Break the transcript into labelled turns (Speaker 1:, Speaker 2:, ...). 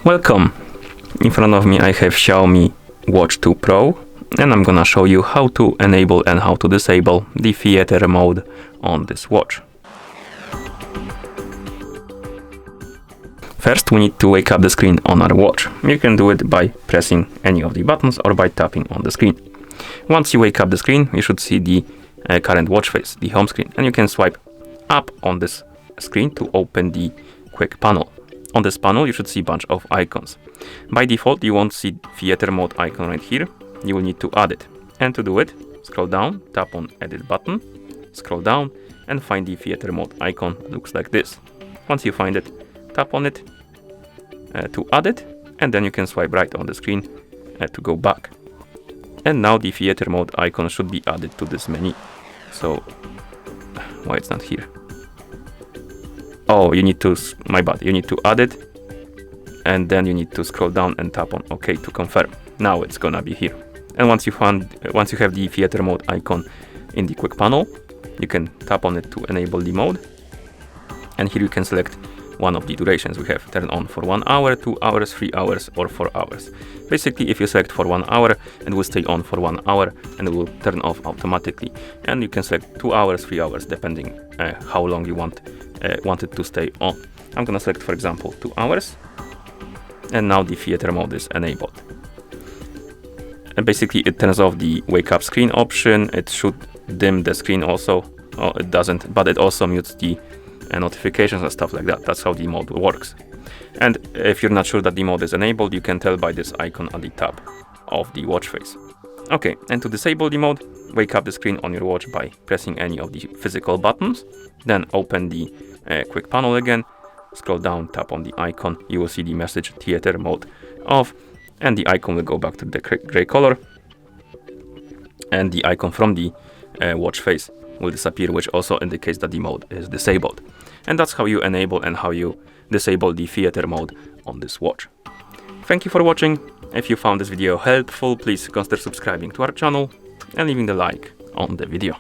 Speaker 1: Welcome! In front of me I have Xiaomi Watch 2 Pro, and I'm gonna show you how to enable and how to disable the theater mode on this watch. First we need to wake up the screen on our watch. You can do it by pressing any of the buttons or by tapping on the screen. Once you wake up the screen, you should see the current watch face, the home screen, and you can swipe up on this screen to open the quick panel. On this panel you should see a bunch of icons. By default you won't see theater mode icon right here. You will need to add it. And to do it, scroll down, tap on edit button, scroll down and find the theater mode icon. It looks like this. Once you find it, tap on it to add it, and then you can swipe right on the screen to go back. And now the theater mode icon should be added to this menu. So why it's not here? Oh, you need to, my bad, you need to add it, and then you need to scroll down and tap on OK to confirm. Now it's gonna be here. And once you have the theater mode icon in the quick panel, you can tap on it to enable the mode. And here you can select one of the durations we have: turn on for 1 hour, 2 hours, 3 hours, or 4 hours. Basically, if you select for 1 hour, it will stay on for 1 hour and it will turn off automatically. And you can select 2 hours, 3 hours, depending how long you want it to stay on. I'm gonna select, for example, 2 hours, and now the theater mode is enabled. And basically, it turns off the wake up screen option. It should dim the screen also. Oh, it doesn't, but it also mutes the notifications and stuff like that. That's how the mode works. And if you're not sure that the mode is enabled, you can tell by this icon at the top of the watch face. Okay, and to disable the mode, wake up the screen on your watch by pressing any of the physical buttons, then open the quick panel again, scroll down, tap on the icon, you will see the message theater mode off, and the icon will go back to the gray color, and the icon from the watch face will disappear, which also indicates that the mode is disabled. And that's how you enable and how you disable the theater mode on this watch. Thank you for watching. If you found this video helpful, please consider subscribing to our channel and leaving the like on the video.